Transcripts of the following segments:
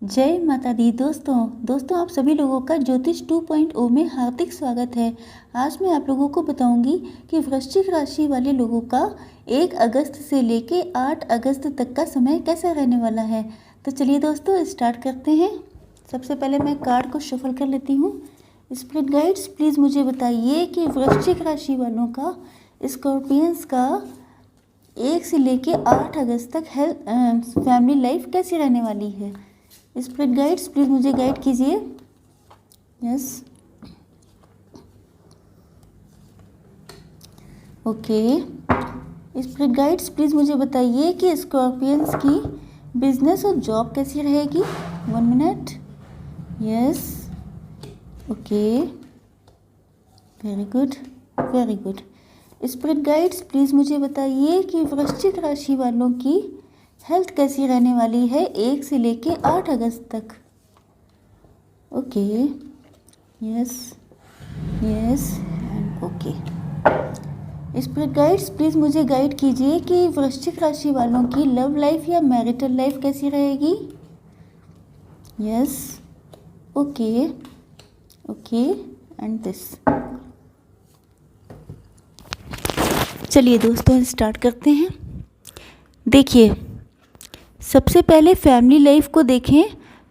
जय माता दी। दोस्तों आप सभी लोगों का ज्योतिष 2.0 में हार्दिक स्वागत है। आज मैं आप लोगों को बताऊंगी कि वृश्चिक राशि वाले लोगों का 1 अगस्त से लेके 8 अगस्त तक का समय कैसा रहने वाला है। तो चलिए दोस्तों स्टार्ट करते हैं। सबसे पहले मैं कार्ड को शफल कर लेती हूँ। स्पिरिट गाइड्स प्लीज़ मुझे बताइए कि वृश्चिक राशि वालों का, स्कॉर्पियंस का 1 से लेके 8 अगस्त तक हेल्थ फैमिली लाइफ कैसी रहने वाली है। स्पिरिट गाइड्स प्लीज़ मुझे गाइड कीजिए। Yes, okay. Spirit guides please मुझे बताइए कि स्कॉर्पियंस की बिजनेस और जॉब कैसी रहेगी। 1 minute. Yes, okay, very good, very good. Spirit guides please मुझे बताइए कि वृश्चिक राशि वालों की हेल्थ कैसी रहने वाली है 1 से लेके 8 अगस्त तक। Okay, yes, yes and okay. Spirit guides please मुझे गाइड कीजिए कि वृश्चिक राशि वालों की लव लाइफ या मैरिटल लाइफ कैसी रहेगी। Yes, okay, okay and this. चलिए दोस्तों स्टार्ट करते हैं। देखिए, सबसे पहले फैमिली लाइफ को देखें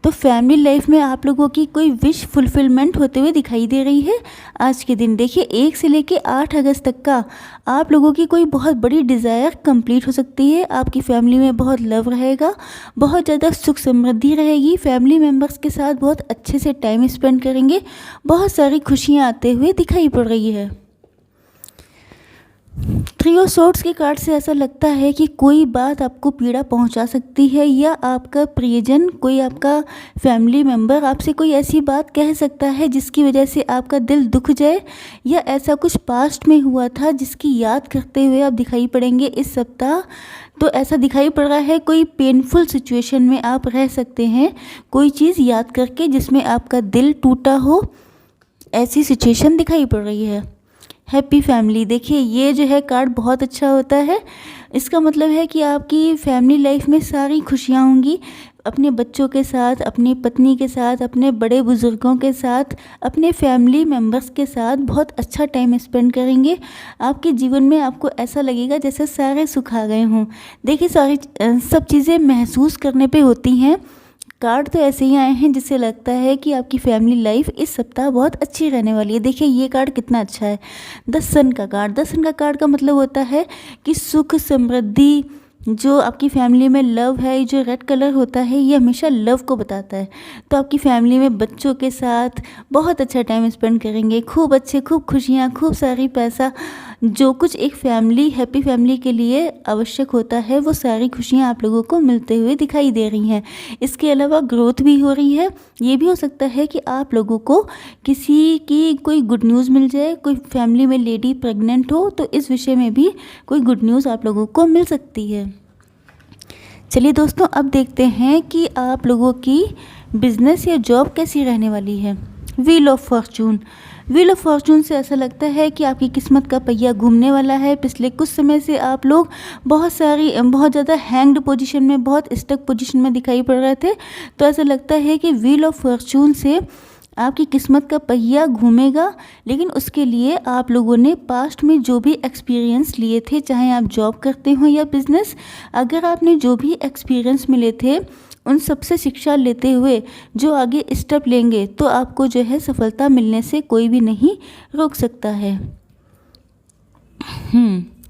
तो फैमिली लाइफ में आप लोगों की कोई विश फुलफिलमेंट होते हुए दिखाई दे रही है आज के दिन। देखिए, 1 से लेके 8 अगस्त तक का आप लोगों की कोई बहुत बड़ी डिज़ायर कंप्लीट हो सकती है। आपकी फैमिली में बहुत लव रहेगा, बहुत ज़्यादा सुख समृद्धि रहेगी, फैमिली मेम्बर्स के साथ बहुत अच्छे से टाइम स्पेंड करेंगे, बहुत सारी खुशियाँ आते हुए दिखाई पड़ रही है। 3 ऑफ सोर्ड्स के कार्ड से ऐसा लगता है कि कोई बात आपको पीड़ा पहुंचा सकती है, या आपका प्रियजन, कोई आपका फैमिली मेम्बर आपसे कोई ऐसी बात कह सकता है जिसकी वजह से आपका दिल दुख जाए, या ऐसा कुछ पास्ट में हुआ था जिसकी याद करते हुए आप दिखाई पड़ेंगे इस सप्ताह। तो ऐसा दिखाई पड़ रहा है कोई पेनफुल सिचुएशन में आप रह सकते हैं, कोई चीज़ याद करके जिसमें आपका दिल टूटा हो, ऐसी सिचुएशन दिखाई पड़ रही है। हैप्पी फैमिली, देखिए ये जो है कार्ड बहुत अच्छा होता है। इसका मतलब है कि आपकी फैमिली लाइफ में सारी खुशियाँ होंगी, अपने बच्चों के साथ, अपनी पत्नी के साथ, अपने बड़े बुज़ुर्गों के साथ, अपने फैमिली मेम्बर्स के साथ बहुत अच्छा टाइम स्पेंड करेंगे। आपके जीवन में आपको ऐसा लगेगा जैसे सारे सुख आ गए हों। देखिए, सब चीज़ें महसूस करने पे होती हैं। कार्ड तो ऐसे ही आए हैं जिससे लगता है कि आपकी फैमिली लाइफ इस सप्ताह बहुत अच्छी रहने वाली है। देखिए ये कार्ड कितना अच्छा है, 10 सन का कार्ड। 10 सन का कार्ड का मतलब होता है कि सुख समृद्धि, जो आपकी फैमिली में लव है, जो रेड कलर होता है ये हमेशा लव को बताता है। तो आपकी फैमिली में बच्चों के साथ बहुत अच्छा टाइम स्पेंड करेंगे, खूब खुशियाँ, खूब सारी पैसा, जो कुछ एक फैमिली, हैप्पी फैमिली के लिए आवश्यक होता है, वो सारी खुशियाँ आप लोगों को मिलते हुए दिखाई दे रही हैं। इसके अलावा ग्रोथ भी हो रही है। ये भी हो सकता है कि आप लोगों को किसी की कोई गुड न्यूज़ मिल जाए, कोई फैमिली में लेडी प्रेग्नेंट हो तो इस विषय में भी कोई गुड न्यूज़ आप लोगों को मिल सकती है। चलिए दोस्तों, अब देखते हैं कि आप लोगों की बिजनेस या जॉब कैसी रहने वाली है। Wheel of Fortune. Wheel of Fortune से ऐसा लगता है कि आपकी किस्मत का पहिया घूमने वाला है। पिछले कुछ समय से आप लोग बहुत ज़्यादा हैंग्ड पोजीशन में, बहुत स्टक पोजीशन में दिखाई पड़ रहे थे। तो ऐसा लगता है कि व्हील ऑफ फॉर्चून से आपकी किस्मत का पहिया घूमेगा, लेकिन उसके लिए आप लोगों ने पास्ट में जो भी एक्सपीरियंस लिए थे, चाहे आप जॉब करते हो या बिजनेस, अगर आपने जो भी एक्सपीरियंस मिले थे उन सब से शिक्षा लेते हुए जो आगे स्टेप लेंगे तो आपको जो है सफलता मिलने से कोई भी नहीं रोक सकता है।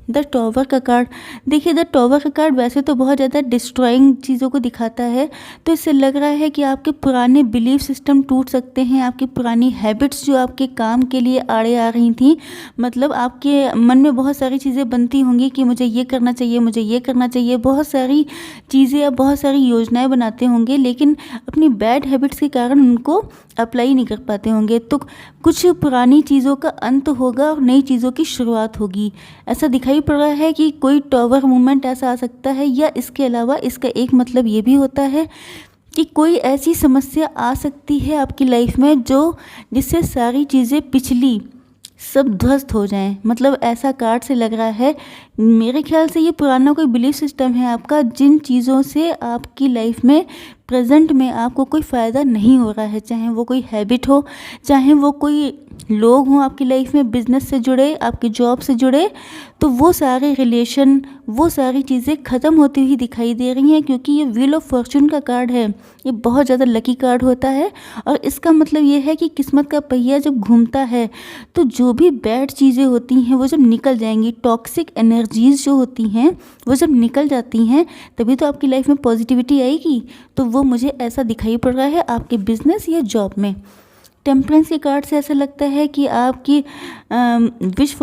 द टॉवर का कार्ड। देखिए, द टॉवर का कार्ड वैसे तो बहुत ज़्यादा डिस्ट्रॉइंग चीज़ों को दिखाता है, तो इससे लग रहा है कि आपके पुराने बिलीफ सिस्टम टूट सकते हैं, आपकी पुरानी हैबिट्स जो आपके काम के लिए आड़े आ रही थी, मतलब आपके मन में बहुत सारी चीज़ें बनती होंगी कि मुझे ये करना चाहिए, मुझे ये करना चाहिए, बहुत सारी चीज़ें या बहुत सारी योजनाएँ बनाते होंगे, लेकिन अपनी बैड हैबिट्स के कारण उनको अप्लाई नहीं कर पाते होंगे। तो कुछ पुरानी चीज़ों का अंत होगा और नई चीज़ों की शुरुआत होगी, ऐसा दिखाई पड़ रहा है कि कोई टॉवर मूवमेंट ऐसा आ सकता है। या इसके अलावा इसका एक मतलब ये भी होता है कि कोई ऐसी समस्या आ सकती है आपकी लाइफ में जो जिससे सारी चीज़ें पिछली सब ध्वस्त हो जाएं, मतलब ऐसा कार्ड से लग रहा है। मेरे ख्याल से ये पुराना कोई बिलीफ सिस्टम है आपका, जिन चीज़ों से आपकी लाइफ में प्रेजेंट में आपको कोई फ़ायदा नहीं हो रहा है, चाहे वो कोई हैबिट हो, चाहे वो कोई लोग हों आपकी लाइफ में, बिजनेस से जुड़े, आपके जॉब से जुड़े, तो वो सारे रिलेशन, वो सारी चीज़ें ख़त्म होती हुई दिखाई दे रही हैं, क्योंकि ये व्हील ऑफ फॉर्चून का कार्ड है। ये बहुत ज़्यादा लकी कार्ड होता है और इसका मतलब ये है कि किस्मत का पहिया जब घूमता है तो जो भी बैड चीज़ें होती हैं वो जब निकल जाएंगी, टॉक्सिक एनर्जीज जो होती हैं वो जब निकल जाती हैं, तभी तो आपकी लाइफ में पॉजिटिविटी आएगी। तो वो मुझे ऐसा दिखाई पड़ रहा है आपके बिजनेस या जॉब में। टेम्परेंस के कार्ड से ऐसा लगता है कि आपकी विश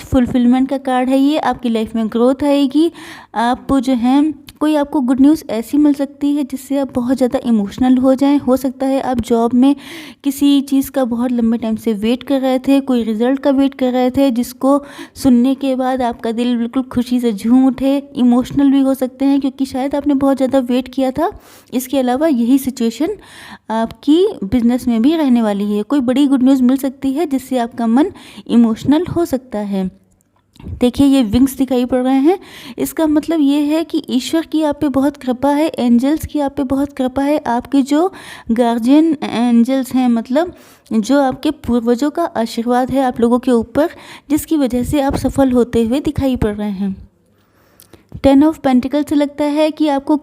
फुलफिलमेंट का कार्ड है ये। आपकी लाइफ में ग्रोथ आएगी। आप जो है कोई आपको गुड न्यूज़ ऐसी मिल सकती है जिससे आप बहुत ज़्यादा इमोशनल हो जाएं। हो सकता है आप जॉब में किसी चीज़ का बहुत लंबे टाइम से वेट कर रहे थे, कोई रिज़ल्ट का वेट कर रहे थे, जिसको सुनने के बाद आपका दिल बिल्कुल खुशी से झूम उठे। इमोशनल भी हो सकते हैं क्योंकि शायद आपने बहुत ज़्यादा वेट किया था। इसके अलावा यही सिचुएशन आपकी बिजनेस में भी रहने वाली है। कोई बड़ी गुड न्यूज़ मिल सकती है जिससे आपका मन इमोशनल हो सकता है। देखिए ये विंग्स दिखाई पड़ रहे हैं, इसका मतलब ये है कि ईश्वर की आप पे बहुत कृपा है, एंजल्स की आप पे बहुत कृपा है। आपके जो गार्जियन एंजल्स हैं, मतलब जो आपके पूर्वजों का आशीर्वाद है आप लोगों के ऊपर, जिसकी वजह से आप सफल होते हुए दिखाई पड़ रहे हैं। 10 ऑफ पेंटिकल से लगता है कि आपको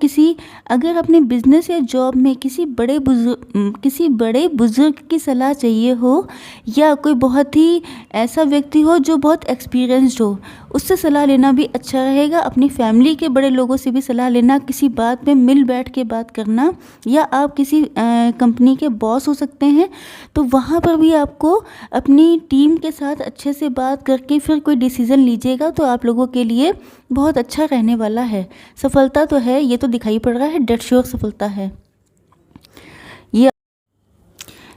अगर अपने बिजनेस या जॉब में किसी बड़े बुजुर्ग की सलाह चाहिए हो, या कोई बहुत ही ऐसा व्यक्ति हो जो बहुत एक्सपीरियंस्ड हो, उससे सलाह लेना भी अच्छा रहेगा। अपनी फैमिली के बड़े लोगों से भी सलाह लेना, किसी बात में मिल बैठ के बात करना, या आप किसी कंपनी के बॉस हो सकते हैं तो वहाँ पर भी आपको अपनी टीम के साथ अच्छे से बात करके फिर कोई डिसीज़न लीजिएगा तो आप लोगों के लिए बहुत अच्छा रहने वाला है। सफलता तो है, ये तो दिखाई पड़ रहा है, डेड श्योर सफलता है ये।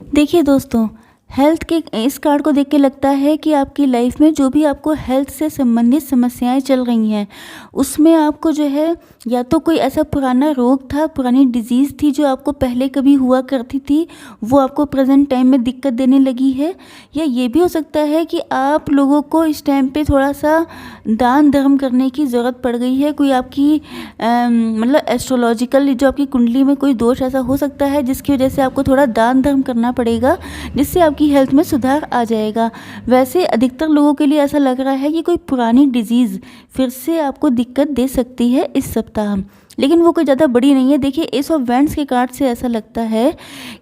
देखिए दोस्तों, हेल्थ के इस कार्ड को देख के लगता है कि आपकी लाइफ में जो भी आपको हेल्थ से संबंधित समस्याएं चल रही हैं, उसमें आपको जो है या तो कोई ऐसा पुराना रोग था, पुरानी डिजीज़ थी जो आपको पहले कभी हुआ करती थी, वो आपको प्रेजेंट टाइम में दिक्कत देने लगी है। या ये भी हो सकता है कि आप लोगों को इस टाइम पे थोड़ा सा दान धर्म करने की ज़रूरत पड़ गई है। कोई आपकी मतलब एस्ट्रोलॉजिकल जो आपकी कुंडली में कोई दोष ऐसा हो सकता है जिसकी वजह से आपको थोड़ा दान धर्म करना पड़ेगा, जिससे आपकी हेल्थ में सुधार आ जाएगा। वैसे अधिकतर लोगों के लिए ऐसा लग रहा है कि कोई पुरानी डिजीज़ फिर से आपको दिक्कत दे सकती है इस सप्ताह, लेकिन वो कोई ज़्यादा बड़ी नहीं है। देखिए एस ऑफ वैंड्स के कार्ड से ऐसा लगता है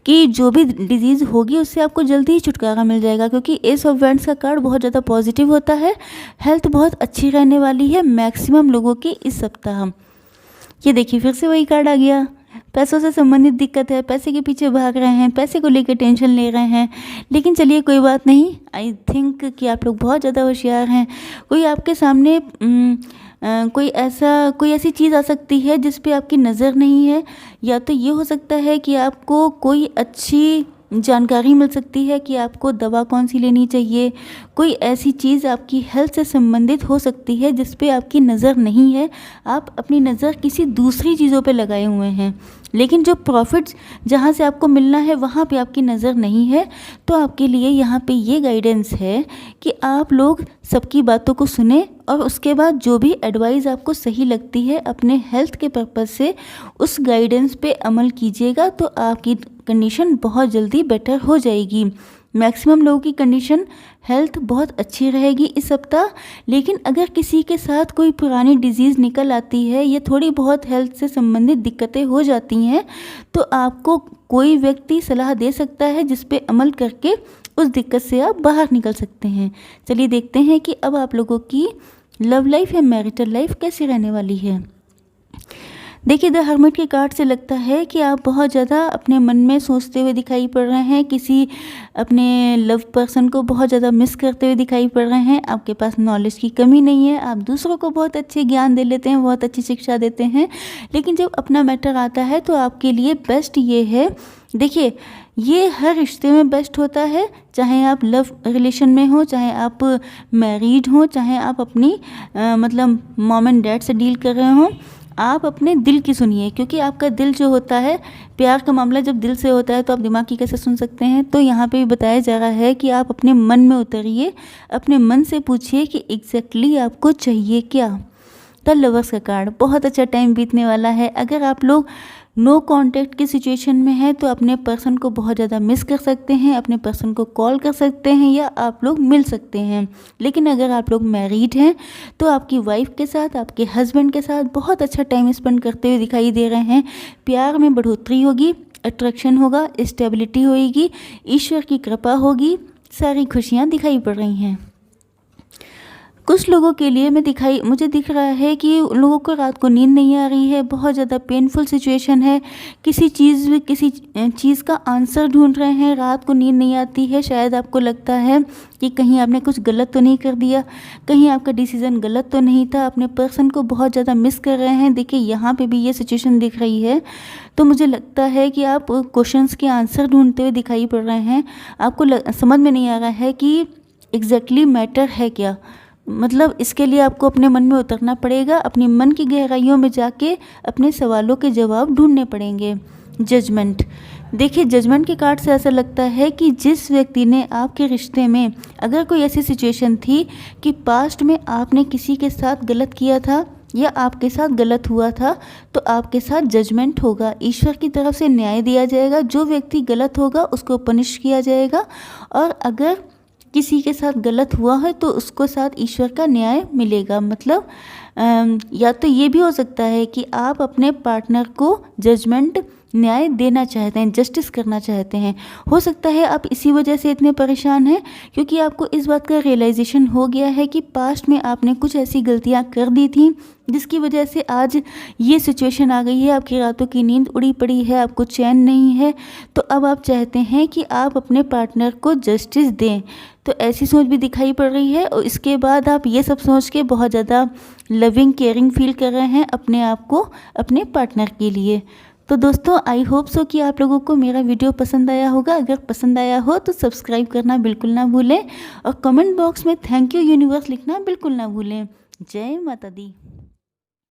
कि जो भी डिजीज़ होगी उससे आपको जल्दी ही छुटकारा मिल जाएगा, क्योंकि एस ऑफ वैंड्स का कार्ड बहुत ज़्यादा पॉजिटिव होता है। हेल्थ बहुत अच्छी रहने वाली है मैक्सिमम लोगों की इस सप्ताह। ये देखिए फिर से वही कार्ड आ गया, पैसों से संबंधित दिक्कत है, पैसे के पीछे भाग रहे हैं, पैसे को लेकर टेंशन ले रहे हैं। लेकिन चलिए कोई बात नहीं, आई थिंक कि आप लोग बहुत ज़्यादा होशियार हैं। कोई आपके सामने कोई ऐसी चीज़ आ सकती है जिस पे आपकी नज़र नहीं है, या तो ये हो सकता है कि आपको कोई अच्छी जानकारी मिल सकती है कि आपको दवा कौन सी लेनी चाहिए। कोई ऐसी चीज़ आपकी हेल्थ से संबंधित हो सकती है जिस पे आपकी नज़र नहीं है, आप अपनी नज़र किसी दूसरी चीज़ों पे लगाए हुए हैं, लेकिन जो प्रॉफिट्स जहाँ से आपको मिलना है वहाँ पे आपकी नज़र नहीं है। तो आपके लिए यहाँ पे ये गाइडेंस है कि आप लोग सबकी बातों को सुने और उसके बाद जो भी एडवाइस आपको सही लगती है अपने हेल्थ के पर्पज़ से, उस गाइडेंस पे अमल कीजिएगा तो आपकी कंडीशन बहुत जल्दी बेटर हो जाएगी। मैक्सिमम लोगों की कंडीशन हेल्थ बहुत अच्छी रहेगी इस सप्ताह। लेकिन अगर किसी के साथ कोई पुरानी डिजीज़ निकल आती है या थोड़ी बहुत हेल्थ से संबंधित दिक्कतें हो जाती हैं, तो आपको कोई व्यक्ति सलाह दे सकता है जिस पे अमल करके उस दिक्कत से आप बाहर निकल सकते हैं। चलिए देखते हैं कि अब आप लोगों की लव लाइफ या मैरिटल लाइफ कैसी रहने वाली है। देखिए द हर्मिट के कार्ड से लगता है कि आप बहुत ज़्यादा अपने मन में सोचते हुए दिखाई पड़ रहे हैं, किसी अपने लव पर्सन को बहुत ज़्यादा मिस करते हुए दिखाई पड़ रहे हैं। आपके पास नॉलेज की कमी नहीं है, आप दूसरों को बहुत अच्छे ज्ञान दे लेते हैं, बहुत अच्छी शिक्षा देते हैं, लेकिन जब अपना मैटर आता है तो आपके लिए बेस्ट ये है। देखिए ये हर रिश्ते में बेस्ट होता है, चाहे आप लव रिलेशन में हो, चाहे आप मैरिड हो, चाहे आप अपनी मतलब मॉम एंड डैड से डील कर रहे हो। आप अपने दिल की सुनिए, क्योंकि आपका दिल जो होता है, प्यार का मामला जब दिल से होता है तो आप दिमाग की कैसे सुन सकते हैं। तो यहाँ पे भी बताया जा रहा है कि आप अपने मन में उतरिए, अपने मन से पूछिए कि एग्जैक्टली आपको चाहिए क्या। द लवर्स का कार्ड, बहुत अच्छा टाइम बीतने वाला है। अगर आप लोग नो कांटेक्ट की सिचुएशन में हैं तो अपने पर्सन को बहुत ज़्यादा मिस कर सकते हैं, अपने पर्सन को कॉल कर सकते हैं या आप लोग मिल सकते हैं। लेकिन अगर आप लोग मैरिड हैं तो आपकी वाइफ के साथ, आपके हस्बैंड के साथ बहुत अच्छा टाइम स्पेंड करते हुए दिखाई दे रहे हैं। प्यार में बढ़ोतरी होगी, अट्रैक्शन होगा, स्टेबिलिटी होगी, ईश्वर की कृपा होगी, सारी खुशियाँ दिखाई पड़ रही हैं। कुछ लोगों के लिए मुझे दिख रहा है कि उन लोगों को रात को नींद नहीं आ रही है, बहुत ज़्यादा पेनफुल सिचुएशन है, किसी चीज़ का आंसर ढूंढ रहे हैं, रात को नींद नहीं आती है। शायद आपको लगता है कि कहीं आपने कुछ गलत तो नहीं कर दिया, कहीं आपका डिसीज़न गलत तो नहीं था, अपने पर्सन को बहुत ज़्यादा मिस कर रहे हैं। देखिए यहाँ पे भी ये सिचुएशन दिख रही है। तो मुझे लगता है कि आप क्वेश्चंस के आंसर ढूंढते हुए दिखाई पड़ रहे हैं। आपको समझ में नहीं आ रहा है कि एग्जैक्टली मैटर है क्या। मतलब इसके लिए आपको अपने मन में उतरना पड़ेगा, अपनी मन की गहराइयों में जाके अपने सवालों के जवाब ढूंढने पड़ेंगे। जजमेंट, देखिए जजमेंट के कार्ड से ऐसा लगता है कि जिस व्यक्ति ने आपके रिश्ते में, अगर कोई ऐसी सिचुएशन थी कि पास्ट में आपने किसी के साथ गलत किया था या आपके साथ गलत हुआ था, तो आपके साथ जजमेंट होगा, ईश्वर की तरफ से न्याय दिया जाएगा। जो व्यक्ति गलत होगा उसको पनिश किया जाएगा, और अगर किसी के साथ गलत हुआ है तो उसको साथ ईश्वर का न्याय मिलेगा। मतलब या तो ये भी हो सकता है कि आप अपने पार्टनर को जजमेंट, न्याय देना चाहते हैं, जस्टिस करना चाहते हैं। हो सकता है आप इसी वजह से इतने परेशान हैं क्योंकि आपको इस बात का रियलाइजेशन हो गया है कि पास्ट में आपने कुछ ऐसी गलतियां कर दी थी जिसकी वजह से आज ये सिचुएशन आ गई है। आपकी रातों की नींद उड़ी पड़ी है, आपको चैन नहीं है। तो अब आप चाहते हैं कि आप अपने पार्टनर को जस्टिस दें। तो ऐसी सोच भी दिखाई पड़ रही है, और इसके बाद आप ये सब सोच के बहुत ज़्यादा लविंग, केयरिंग फील कर रहे हैं अपने आप को, अपने पार्टनर के लिए। तो दोस्तों आई होप सो कि आप लोगों को मेरा वीडियो पसंद आया होगा। अगर पसंद आया हो तो सब्सक्राइब करना बिल्कुल ना भूलें, और कमेंट बॉक्स में थैंक यू यूनिवर्स लिखना बिल्कुल ना भूलें। जय माता दी।